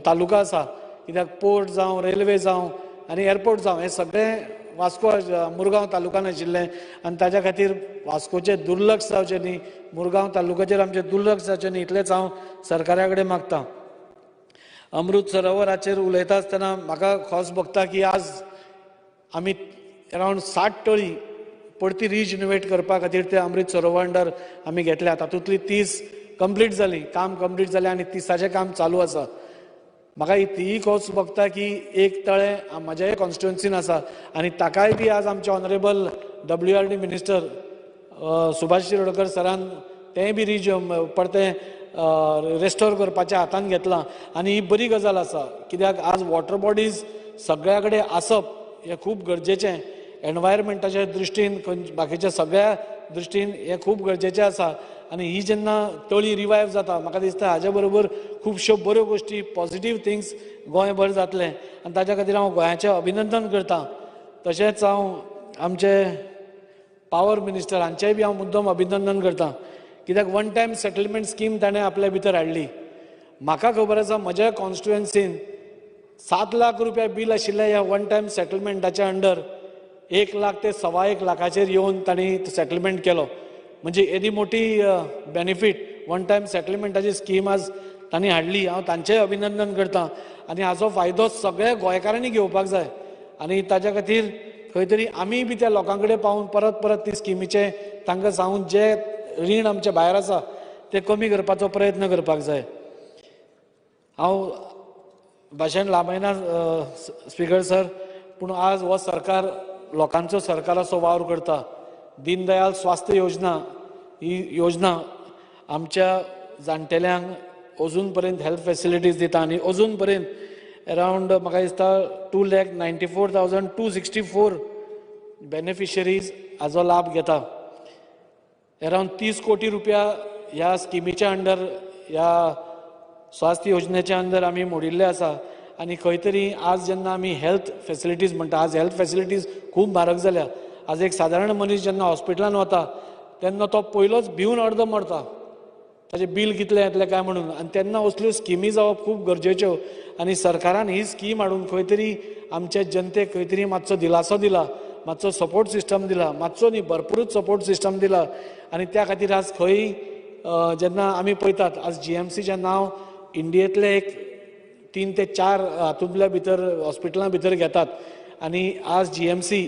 [SPEAKER 4] तालुका आसा. कित्याक पोर्ट जावं, रेल्वे जावं आनी एअरपोर्ट जावं हें सगळें वास्को मुरगांव तालुकान आशिल्लें. आनी ताच्या खातीर वास्कोचें दुर्लक्ष जावचें न्ही, मुरगांव तालुक्याचेर आमचें दुर्लक्ष जावचें न्ही इतलेंच हांव सरकारा कडेन मागतां. अमृत सरोवराचेर उलयता आसतना म्हाका खोस भोगता की आज आमी अरावंड 60 तळी परती रिजनोवेट करपा खातीर ते अमृत सरोवर अंडर आमी घेतल्या. तातूंतली 30 कंप्लीट जाली, काम कंप्लीट जालें आनी 30चें काम चालू आसा. म्हाका तीय खोस भोगता की एक तळें म्हज्याय कॉन्स्टिट्युएन्सीन आसा आनी ताकाय बी आज आमचे honourable WRD minister Subhash Shirodkar सरान तेंय बी परतें रेस्टोर करपाच्या हातान घेतलां. आनी ही बरी गजाल आसा कित्याक आज वॉटर बॉडीज सगळ्या कडेन आसप हें खूब गरजेचें. एनवायरमेंटाच्या दृश्टीन बाकीच्या सगळ्या दृश्टीन हें खूब गरजेचें आसा. आनी ही जेन्ना तळी रिवायव जाता म्हाका दिसता हाज्या बरोबर खुबश्यो बऱ्यो गोश्टी पॉझिटीव थिंग्स गोंयभर जातलें. आनी ताच्या खातीर हांव गोंयाचें अभिनंदन करतां. तशेंच हांव आमचे पावर मिनिस्टर हांचेंय बी हांव मुद्दम अभिनंदन करतां कित्याक वन टायम सेटलमेंट स्कीम ताणें आपल्या भितर हाडली. म्हाका खबर आसा म्हज्या कॉन्स्टिट्युएन्सीन 7 लाख रुपया बील आशिल्ल्या ह्या वन टायम सेटलमेंटाच्या अंडर 1 लाख ते 1.25 लाखाचेर येवन तांणी सेटलमेंट केलो. म्हणजे येदी मोठी बेनिफीट वन टायम सेटलमेंटाची स्कीम आज तांणी हाडली. हांव तांचेंय अभिनंदन करतां आनी हाचो फायदो सगळ्या गोंयकारांनी घेवपाक जाय. आनी ताच्या खातीर खंय तरी आमी बी त्या लोकां कडेन पावून परत परत ती स्किमीचे तांकां सांगून जे रीण आमचे भायर आसा ते कमी करपाचो प्रयत्न करपाक जाय. हांव भाशण लांबयना स्पीकर सर, पूण आज हो सरकार लोकांचो सरकार असो वावर करता. दीनदयाल स्वास्थ्य योजना ही योजना आमच्या जाणटेल्यांक अजून पर्यंत हेल्थ फॅसिलिटीज दिता आनी अजून पर्यंत अरावंड म्हाका दिसता 2,94,264 बेनिफिशरीज हाचो लाभ घेता. अरावंड 30 कोटी रुपया ह्या स्किमीच्या अंडर ह्या स्वास्थ्य योजनेच्या अंडर आमी मोडिल्ले आसा. आनी खंय तरी आज जेन्ना आमी हेल्थ फॅसिलिटीज म्हणटा आज हेल्थ फॅसिलिटीज खूब म्हारग जाल्या. आज एक सादारण मनीस जेन्ना हॉस्पिटलान वता तेन्ना तो पयलोच भिवन अर्द मरता ताचें बील कितलें येतलें काय म्हणून. आनी तेन्ना असल्यो स्किमी जावप खूब गरजेच्यो. आनी सरकारान ही स्कीम हाडून खंय तरी आमच्या जनतेक खंय तरी मातसो दिलासो दिला. मातसो सपोर्ट सिस्टम दिला, मातसो न्ही भरपूरच सपोर्ट सिस्टम दिला आनी त्या खातीर आज खंय जेन्ना आमी पळयतात आज GMCचें नांव इंडियेंतले एक 3 ते 4 हातूंतल्या भितर हॉस्पिटलां भितर घेतात आनी आज GMC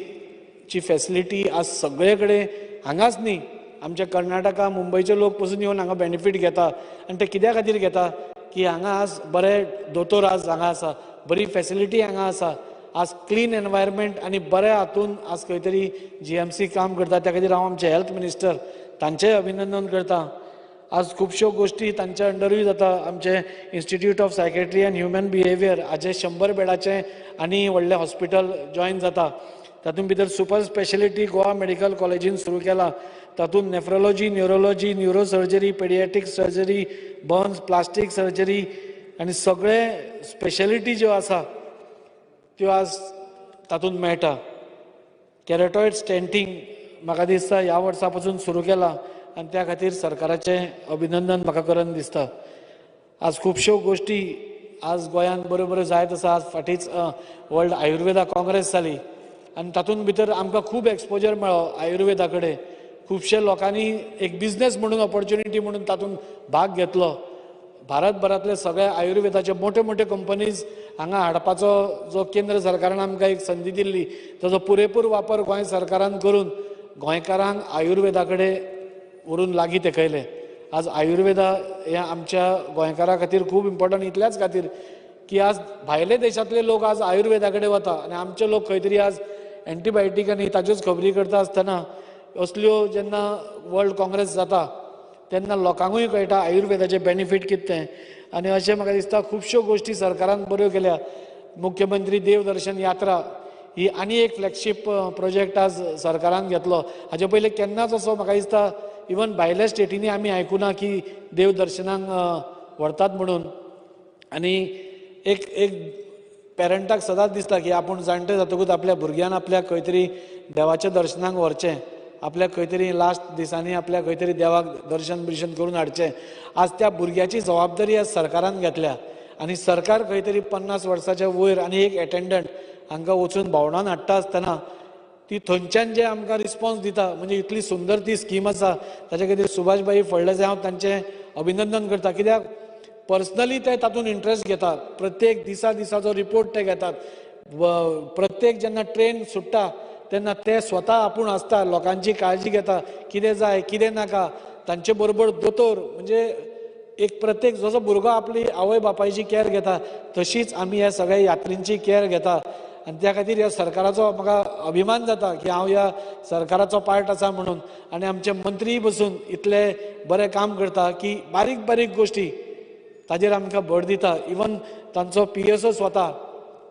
[SPEAKER 4] ची फॅसिलिटी आज सगळे कडेन हांगाच न्ही आमच्या कर्नाटका मुंबयचे लोक पसून येवन हांगा बेनिफीट घेता आनी ते कित्या खातीर घेता की हांगा आज बरे दोतोर आज हांगा आसा, बरी फॅसिलिटी हांगा आसा, आज क्लीन एनवायरमेंट आनी बऱ्या हातून आज खंय तरी GMC काम करता. त्या खातीर हांव आमचे हेल्थ मिनिस्टर तांचेंय अभिनंदन करता. आज खुबश्यो गोष्टी तांच्या अंडरूय जाता. आमचे institute of psychiatry and human behaviour हाजे 100 बेडाचें आनी व्हडलें हॉस्पिटल जॉयन जाता. तातूंत भितर सुपर स्पेशलिटी गोवा मेडिकल कॉलेजीन सुरू केला. तातूंत nephrology, neurology, neuro surgery, paediatric surgery, Burns, plastic surgery आनी सगळे स्पेशलिटी ज्यो आसा त्यो आज तातूंत मेळटा. कॅरोटॉयड स्टेंटिंग म्हाका दिसता ह्या वर्सा पासून सुरू केला आनी त्या खातीर सरकाराचें अभिनंदन म्हाका करून दिसता. आज खुबश्यो गोष्टी आज गोंयांत बऱ्यो बऱ्यो जायत आसा. आज फाटींच वर्ल्ड आयुर्वेदा काँग्रेस जाली आनी तातूंत भितर आमकां खूब एक्सपोजर मेळ्ळो आयुर्वेदा कडेन. खुबशे लोकांनी एक बिझनेस म्हणून ऑपॉर्च्युनिटी म्हणून तातूंत भाग घेतलो. भारतभरांतले सगळे आयुर्वेदाचे मोठे मोठे कंपनीज हांगा हाडपाचो जो केंद्र सरकारान आमकां एक संदी दिल्ली ताचो पुरेपूर वापर गोंय सरकारान करून गोंयकारांक आयुर्वेदा कडेन व्हरून लागीं तेकयले. आज आयुर्वेदा हें आमच्या गोंयकारां खातीर खूब इम्पॉर्टंट इतल्याच खातीर की आज भायले देशांतले लोक आज आयुर्वेदा कडेन वता आनी आमचे लोक खंय तरी आज एंटीबायोटीक आनी ताज्योच खबरी करता आसतना असल्यो जेन्ना वर्ल्ड काँग्रेस जाता तेन्ना लोकांकूय कळटा आयुर्वेदाचे बेनिफीट कितें. आनी अशें म्हाका दिसता खुबश्यो गोष्टी सरकारान बऱ्यो केल्या. मुख्यमंत्री देवदर्शन यात्रा ही आनी एक फ्लॅगशीप प्रोजेक्ट आज सरकारान घेतलो. हाजे पयलीं केन्नाच असो म्हाका दिसता इवन भायल्या स्टेटींनी आमी आयकुना की देवदर्शनाक व्हरतात म्हणून. आनी एक पेरंटाक सदांच दिसता की आपूण जाणटे जातकूच आपल्या भुरग्यान आपल्याक खंय तरी देवाच्या दर्शनाक व्हरचें, आपल्याक खंय तरी लास्ट दिसांनी आपल्याक खंय तरी देवाक दर्शन बिर्शन करून हाडचें. आज त्या भुरग्याची जबाबदारी आज सरकारान घेतल्या आनी सरकार खंय तरी 50 वर्साच्या वयर आनी एक एटेंडंट हांकां वचून भोंवडावन हाडटा आसतना ती थंयच्यान जे आमकां रिस्पॉन्स दिता म्हणजे इतली सुंदर ती स्कीम आसा ताचे खातीर सुभाषबाई फळदेसाय हांव तांचें अभिनंदन करता. कित्याक पर्सनली ते तातूंत इंट्रस्ट घेतात. प्रत्येक दिसाचो रिपोर्ट ते घेतात. प्रत्येक जेन्ना ट्रेन सुट्टा तेन्ना ते स्वता आपूण आसता, लोकांची काळजी घेता, कितें जाय कितें नाका. तांचे बरोबर दोतोर म्हणजे एक प्रत्येक जसो भुरगो आपली आवय बापायची कॅर घेता तशीच आमी ह्या सगळ्या यात्रींची कॅर घेता. आनी त्या खातीर ह्या सरकाराचो म्हाका अभिमान जाता की हांव ह्या सरकाराचो पार्ट आसा म्हणून. आनी आमचे मंत्री बसून इतले बरें काम करता की बारीक बारीक गोश्टी ताजेर आमकां भर दिता. इवन तांचो PSO स्वता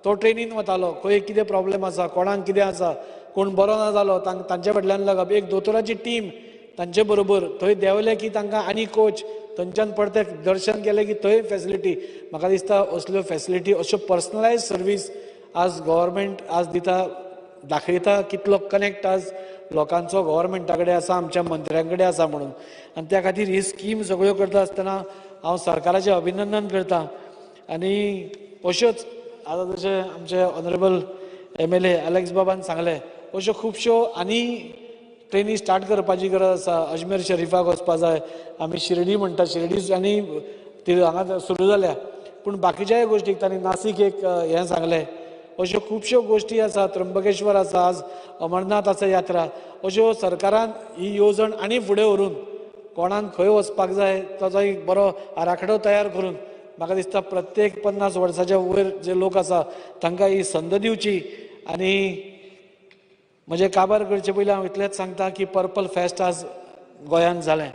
[SPEAKER 4] तो ट्रेनीन वतालो, खंय कितें प्रॉब्लेम आसा, कोणाक कितें आसा, कोण बरो ना जालो तांचे फाटल्यान लागप. एक दोतोराची टीम तांचे बरोबर थंय देंवले की तांकां आनी कोच थंयच्यान परते दर्शन केलें की थंय फॅसिलिटी. म्हाका दिसता असल्यो फॅसिलिटी अश्यो पर्सनलायज सर्वीस आज गव्हर्मेंट आज दिता, दाखयता कितलो कनेक्ट आज लोकांचो गव्हर्मेंटा कडेन आसा, आमच्या मंत्र्यां कडेन आसा म्हणून. आनी त्या खातीर ही स्कीम सगळ्यो करता आसतना हांव सरकाराचें अभिनंदन करता. आनी अश्योच आतां जशें आमचे ऑनरेबल MLA अलेक्स बाबान सांगलें अश्यो खुबश्यो आनी ट्रेनी स्टार्ट करपाची गरज आसा. अजमेर शरीफाक वचपा जाय, आमी शिर्डी म्हणटा, शिर्डी आनी हांगा सुरू जाल्या. पूण बाकीच्याय गोश्टीक तांणी नासीक एक हें सांगलें. अश्यो खुबश्यो गोश्टी आसा. त्र्यंबकेश्वर आसा, आज अमरनाथ आसा यात्रा. अश्यो सरकारान ही येवजण आनी फुडें व्हरून कोणाक खंय वचपाक जाय ताचो एक बरो आराखडो तयार करून म्हाका दिसता प्रत्येक 50 वर्साच्या वयर जे लोक आसा तांकां ही संद दिवची. आनी म्हजे काबार करचे पयलीं हांव इतलेंच सांगता की पर्पल फेस्ट आज गोंयांत जालें.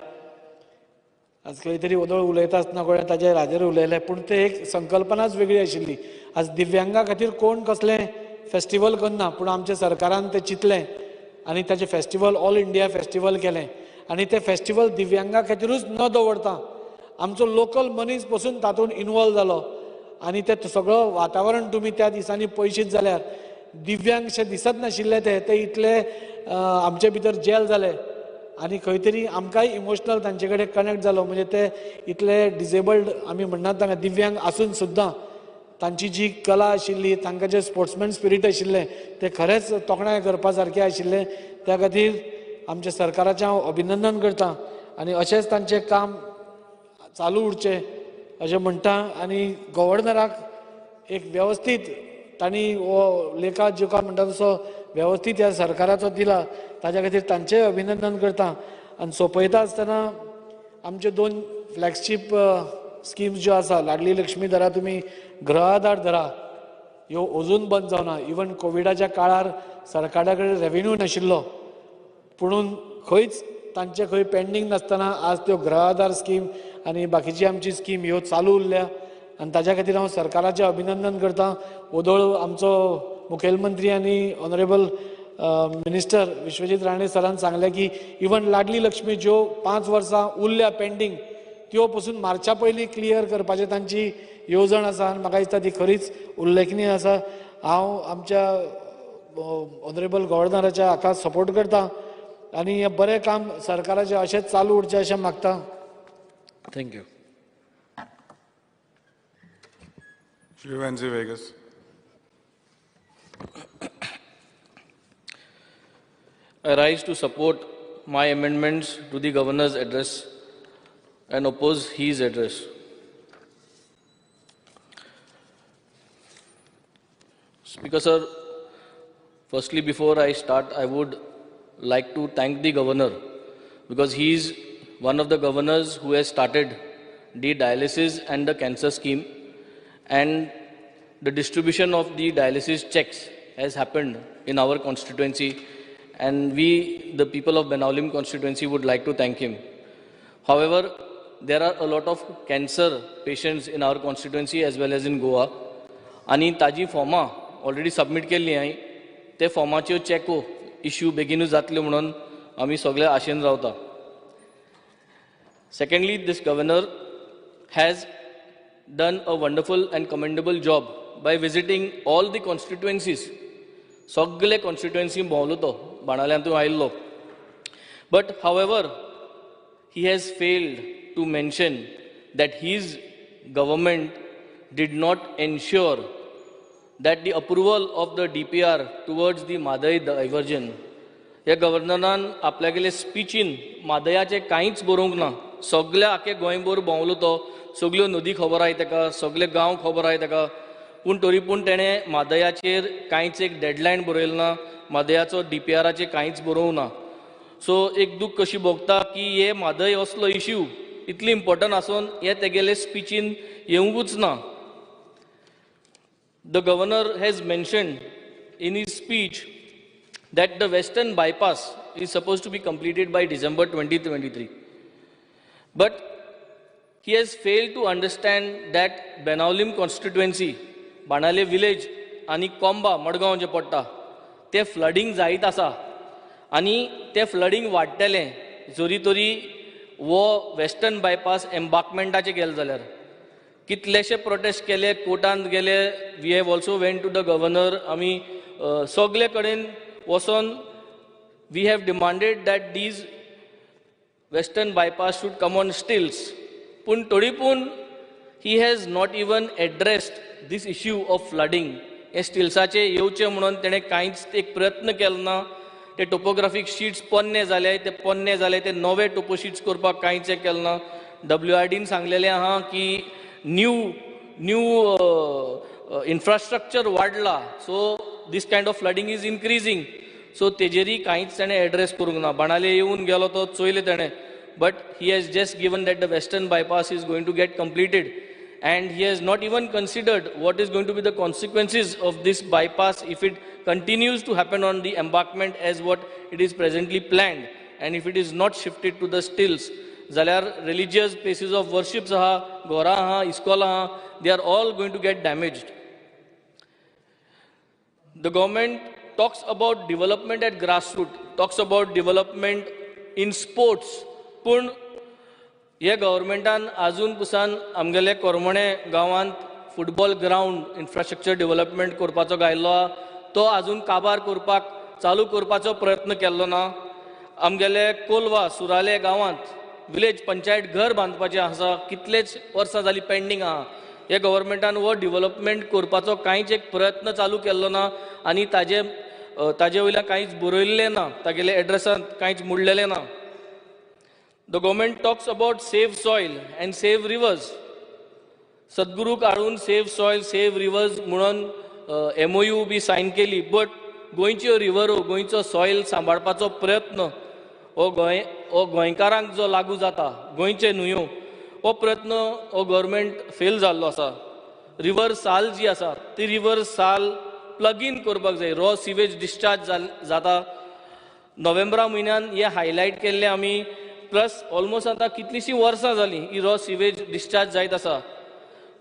[SPEAKER 4] आज खंय तरी उदळ उलयता आसतना गोंयांत ताजेर हाजेर उलयलें, पूण ते एक संकल्पनाच वेगळी आशिल्ली. आज दिव्यांगा खातीर कोण कसलें फेस्टिवल करना, पूण आमच्या सरकारान तें चिंतलें आनी ताचें फेस्टिवल ऑल इंडिया फेस्टिवल केलें. आनी तें फेस्टिवल दिव्यांगा खातीरूच न दवरता आमचो लोकल मनीस पसून तातूंत इनवॉल्व जालो. आनी तें सगळो वातावरण तुमी त्या दिसांनी पळयशीत जाल्यार दिव्यांगशे दिसत नाशिल्ले ते इतले आमचे भितर जेल जाले. आनी खंय तरी आमकांय इमोशनल तांचे कडेन कनेक्ट जालो. म्हणजे ते इतले डिसेबल्ड आमी म्हणनात तांकां दिव्यांग आसून सुद्दां तांची जी कला आशिल्ली तांकां जे स्पोर्ट्समॅन स्पिरीट आशिल्लें तें खरेंच तोखणाय करपा सारकें आशिल्लें. त्या खातीर आमच्या सरकाराचें हांव अभिनंदन करतां आनी अशेंच तांचें काम चालू उरचें अशें म्हणटा. आनी गव्हर्नराक एक वेवस्थीत तांणी हो लेखा जोखा म्हणटा तसो वेवस्थीत ह्या सरकाराचो दिला ताच्या खातीर तांचेंय अभिनंदन करतां. आनी सोंपयता आसतना आमचे 2 फ्लॅगशीप स्किम्स ज्यो आसा, लाडली लक्ष्मी धरा तुमी, गृह आधार धरा, ह्यो अजून बंद जावना. इवन कोविडाच्या काळार सरकारा कडेन रेव्हेन्यू नाशिल्लो पुणून खंयच तांचे खंय पेंडींग नासतना आज त्यो गृह आधार स्कीम आनी बाकीची आमची स्कीम ह्यो चालू उरल्या आनी ताच्या खातीर हांव सरकाराचें अभिनंदन करतां. ओदोळ आमचो मुखेलमंत्री आनी ऑनरेबल मिनिस्टर विश्वजीत राणे सरान सांगलें की इवन लाडली लक्ष्मी ज्यो 5 वर्सां उरल्या पेंडींग त्यो पसून मार्चा पयलीं क्लियर करपाची तांची येवजण आसा आनी म्हाका दिसता ती खरीच उल्लेखनीय आसा. हांव आमच्या ऑनरेबल गव्हर्नराच्या हाका सपोर्ट करतां आनी हें बरें काम सरकाराचें अशेंच चालू उरचें अशें मागतां. Thank you.
[SPEAKER 2] Shri Venzi Vegas.
[SPEAKER 5] I rise to support my amendments to the Governor's address and oppose his address. Speaker sir, firstly before I start, I would like to thank the Governor because he is one of the governors who has started the dialysis and the cancer scheme, and the distribution of the dialysis checks has happened in our constituency, and we, the people of Benaulim constituency, would like to thank him. However, there are a lot of cancer patients in our constituency as well as in Goa, आणि ताजी फॉर्मां already submit केल्ली हांवें. ते फॉर्माच्यो चॅको issue बेगीनूच जातल्यो म्हणून आमी सगळे आशेन रावता. Secondly, this governor has done a wonderful and commendable job by visiting all the constituencies. सगळे constituency भोंवलो तो, बाणाल्यांतून आयिल्लो. But however, he has failed to mention that his government did not ensure that the approval of the DPR towards the Madai diversion. ह्या गव्हर्नरान आपल्यागेले स्पीचीन मादयाचे कांयच बरोवंक ना. सगळे आखे गोंयभर भोंवलो तो, सगळ्यो नदी खबर आहाय ताका, सगळे गांव खबर आहाय ताका, पूण तरी पूण तेणें मादयाचेर कांयच एक डेडलायन बरयलो ना, मादयाचो DPRाचेर कांयच बरोवंक ना. सो एक दूख कशी भोगता की हे मादय असलो इश्यू इतली इम्पॉर्टंट आसून हे तेगेले स्पीचीन येवंकूच ना. The governor has mentioned in his speech that the western bypass is supposed to be completed by December 2023. But he has failed to understand that Benaulim constituency, Banale village आणि कोंबा मडगांव जे पडटा ते flooding जायत आसा आनी ते फ्लडिंग वाडटलें जोरी तोरी वो वेस्टर्न बायपास एम्बार्कमेंटाचे गेले जाल्यार. कितलेशे प्रोटेस्ट केले, कोर्टांत गेले, we have also went to the governor. आमी सगळे कडेन वचोन we have demanded that these western bypass should come on stilts. पूण तरी पूण he has not even addressed this issue of flooding. हे स्टिल्साचे येवचे म्हणून तेणें कांयच एक प्रयत्न केलो ना. ते टोपोग्राफीक शीट्स पोन्ने जाले, ते नवे टोपो शीट्स करपाक कांयच केलो ना. WRDन सांगलेलें आहा की न्यू इन्फ्रास्ट्रक्चर वाडला, so this kind of flooding is increasing. So तेजेरी कांयच ताणें एड्रेस करूंक ना. बाणाले येवन गेलो तो, चोयले ताणें. But he has just given that the western bypass is going to get completed, and he has not even considered what is going to be the consequences of this bypass if it continues to happen on the embankment as what it is presently planned, and if it is not shifted to the stills. Zalyar religious places of worships aha, gora aha, iskola aha, they are all going to get damaged. The government talks about development at grassroots, talks about development in sports, पण हे गव्हर्मेंटान आजून Pusan आमगेले कोरमणे गांवांत football ground infrastructure development करपाचो गायल्लो तो आजून काबार करपाक चालू करपाचो प्रयत्न केल्लो ना. आमगेले कोलवा सुराले गांवांत विलेज पंचायत घर बांदपाचें आसा, कितलेच वर्सां जालीं पेंडींग आहा. ह्या गव्हर्मेंटान हो डेव्हलपमेंट करपाचो कांयच एक प्रयत्न चालू केल्लो ना आनी ताजे वयल्यान कांयच बरयल्लें ना, तागेले एड्रेसांत कांयच मुडलेलें ना. The government talks about save soil and save rivers. सद्गुरूक हाडून सेव सॉयल सेव रिवर्स म्हणून MOU बी सायन केली, बट गोंयच्यो रिव्हरो गोंयचो सॉयल सांबाळपाचो प्रयत्न हो गोंयकारांक जो लागू जाता, गोंयचे न्हंयो, हो प्रयत्न हो गव्हर्मेंट फेल जाल्लो आसा. रिवर साल जी आसा ती रिवर साल प्लग इन करपाक जाय. रॉ सिवेज डिस्चार्ज जाता. नोव्हेंबरा म्हयन्यान हे हायलायट केल्ले आमी, प्लस ऑलमोस्ट आतां कितलींशीं वर्सां जालीं ही रॉ सिवेज डिस्चार्ज जायत आसा.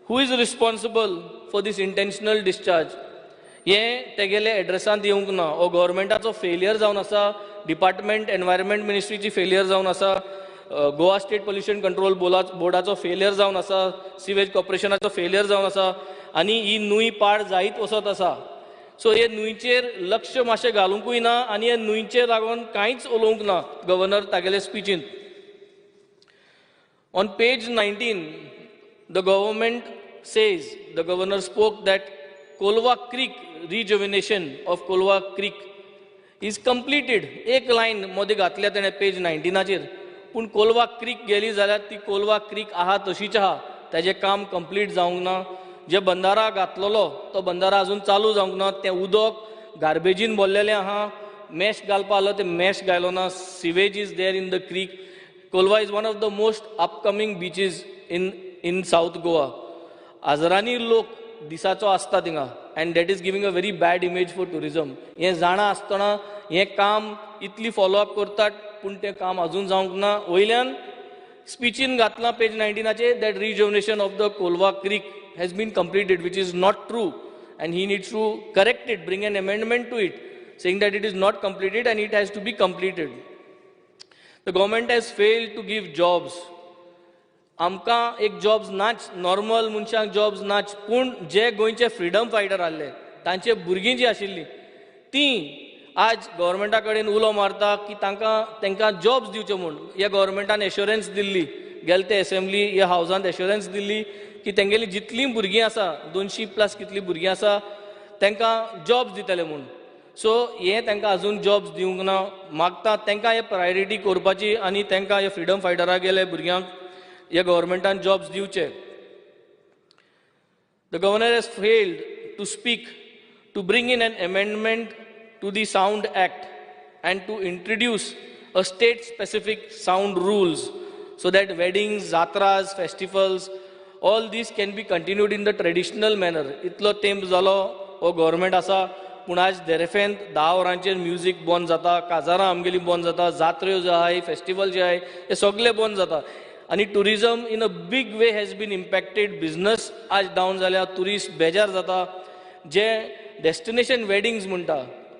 [SPEAKER 5] Who is responsible for this intentional discharge? हें तेगेले एड्रेसांत येवंक ना. हो गव्हर्मेंटाचो फेलियर जावन आसा, डिपार्टमेंट एनवायरमेंट मिनिस्ट्रीची फेलियर जावन आसा, गोवा स्टेट पोल्युशन कंट्रोल बोर्डाचो फेलियर जावन आसा, सिवेज कॉर्पोरेशनाचो फेलियर जावन आसा, आनी ही न्हंय पाड जायत वचत आसा. सो हे न्हंयचेर लक्ष मातशें घालूंकूय ना आनी हे न्हंयचेर लागून कांयच उलोवंक ना गव्हर्नर तागेले स्पिचींत. On page 19 the government says, the governor spoke that Kolwa Creek rejuvenation of Kolwa Creek is completed. एक लायन मोदी घातल्या तेणें पेज 19 पूण कोलवा क्रीक गेली जाल्यार ती कोलवा क्रीक आहा तशीच आहा, ताजें काम कंप्लीट जावंक ना. जे बंदारा घातलेलो तो बंदारा अजून चालू जावंक ना. तें उदक गार्बेजीन भरलेलें आहा, मॅश घालपा आसलो तें मॅश घायलो ना. Sewage is there in the creek. Colva is one of the most upcoming beaches in South Goa. हजारांनी लोक दिसाचो आसता थिंगा, and that is giving a very bad image for tourism. हें जाणा आसतना हें काम इतली फॉलोअप करतात पूण तें काम अजून जावंक ना. वयल्यान स्पिचीन घातलां page 19 that rejuvenation of the Kolwa Creek has been completed, which is not true, and he needs to correct it, bring an amendment to it, saying that it is not completed and it has to be completed. The government has failed to give jobs. आमकां एक jobs नाच, normal मनशांक jobs नाच, पूण जे गोंयचे freedom fighter आसले तांचे भुरगीं जीं आशिल्लीं तीं आज गव्हर्मेंटा कडेन उलो मारता की तांकां जॉब्स दिवच्यो म्हूण. ह्या गव्हर्मेंटान एश्युरन्स दिल्ली, गेले ते एसेंब्ली ह्या हावजांत एश्युरन्स दिल्ली की तेंगेली जितलीं भुरगीं आसा, 200+ कितलीं भुरगीं आसा, तांकां जॉब्स दितले म्हूण. सो हें तांकां अजून जॉब्स दिवंक ना. मागता तांकां हें प्रायोरिटी करपाची आनी तांकां हे फ्रिडम फायटराक गेले भुरग्यांक ह्या गव्हर्मेंटान जॉब्स दिवचे. The governor has failed to speak, to bring in an amendment to the Sound Act and to introduce a state-specific sound rules so that weddings, jatras, festivals, all these can be continued in the traditional manner. इतलो तेंप जालो हो government आसा, पूण आज देरेफेंत 10 वरांचेर music बंद जाता, काजारां आमगेली बंद जाता, जात्रो जे आहाय, फेस्टिवल जे आहाय, हे सगळे बंद जाता. आनी tourism in a big way has been impacted. Business आज डावन जाल्या, टुरिस्ट बेजार जाता. जे डेस्टिनेशन वेडिंग्स म्हणटा,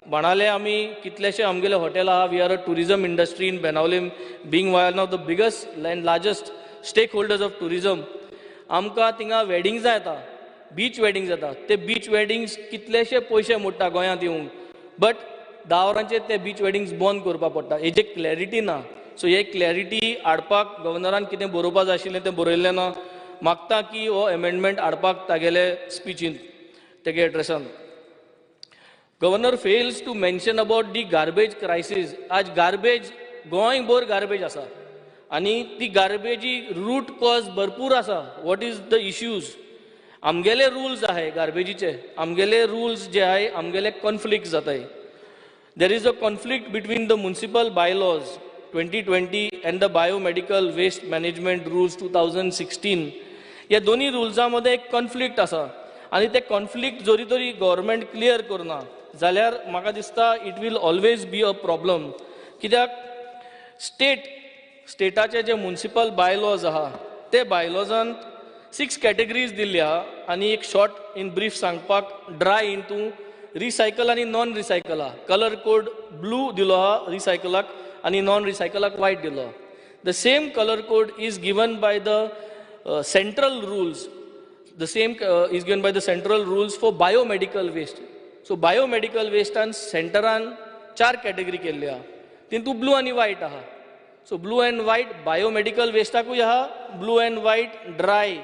[SPEAKER 5] बाणाले आमी कितलेशे आमगेले हॉटेल आहा. We are a tourism industry in Benaulim, being one of the biggest and largest stakeholders of tourism. आमकां थिंगा वेडिंग्स जाता, बीच वेडिंग्स जाता. ते बीच वेडिंग्स कितलेशे पयशे मोडटा गोंयांत येवंक, बट 10 वरांचेर ते बीच वेडिंग्स बंद करपा पडटा. हेजे क्लॅरिटी ना. सो हे क्लॅरिटी हाडपाक गव्हर्नरान कितें बरोवपा जाय आशिल्लें तें बरयल्लें ना. मागता की हो अमेंडमेंट हाडपाक तागेले स्पिचीन तेगे एड्रेसान. Governor fails to mention about the garbage crisis. आज गार्बेज गोंयभर गार्बेज आसा आनी ती गार्बेजी रूट कॉज भरपूर आसा. What is the issues? आमगेले रुल्स आहाय गार्बेजीचे, आमगेले रुल्स जे आहाय आमगेले कॉन्फ्लिक्ट जाताय. There is a conflict between the municipal bylaws 2020 and the biomedical waste management rules 2016. या दोन्ही रुल्सां मध्ये एक कॉन्फ्लिक्ट आसा आनी ते कॉन्फ्लिक्ट जोरी तरी गव्हर्मेंट क्लियर करना जाल्यार म्हाका दिसता it will always be a problem. कित्याक स्टेटाचे जे म्युनिसिपल बायलॉज आहा ते बायलॉजांत 6 कॅटेगरीज दिल्ली आहा आनी एक शॉर्ट इन ब्रीफ सांगपाक ड्राय इंटू रिसायकल आनी नॉन रिसायकल आहा. कलर कोड ब्लू दिलो आहा रिसायकलाक आणि नॉन रिसायकलाक वायट दिलो. The same colour code is given by the central rules. The same is given by the central rules for biomedical waste. So biomedical वेस्टान सेंटरान 4 कॅटेगरी केल्ली आहा, तितूंत ब्लू आनी वायट आहा. So blue and white biomedical वेस्टाकूय आहा, blue and Wyatt dry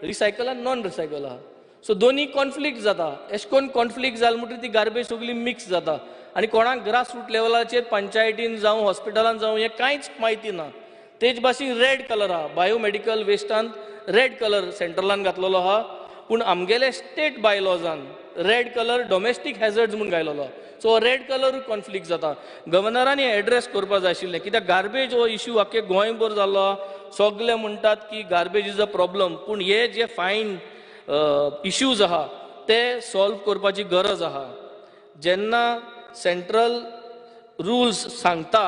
[SPEAKER 5] recycle आनी नॉन रिसायकल आहा. सो दोनी कॉन्फ्लिक्ट जाता. एशकोन कॉन्फ्लिक्ट जाल म्हणटरी ती गार्बेज सगळी मिक्स जाता आनी कोणाक ग्रास रूट लेवलाचेर पंचायतीन जावं हॉस्पिटलान जावं हें कांयच म्हायती ना. तेच भाशेन रेड कलर आहा. बायोमेडिकल वेस्टांत रेड कलर सेंट्रलान घातलेलो आहा, पूण आमगेले स्टेट बायलॉजान रेड कलर डोमेस्टीक हॅझर्ड्स म्हूण घायलेलो आहा. सो रेड कलर कॉन्फ्लिक्ट जाता. गव्हर्नरांनी एड्रेस करपा जाय आशिल्लें, कित्याक गार्बेज हो इश्यू आख्खे गोंयभर जाल्लो आहा. सगळे म्हणटात की गार्बेज इज अ प्रॉब्लम, पूण हे जे फायन इश्यूज आहा ते सॉल्व करपाची गरज आहा. जेन्ना सेंट्रल रुल्स सांगता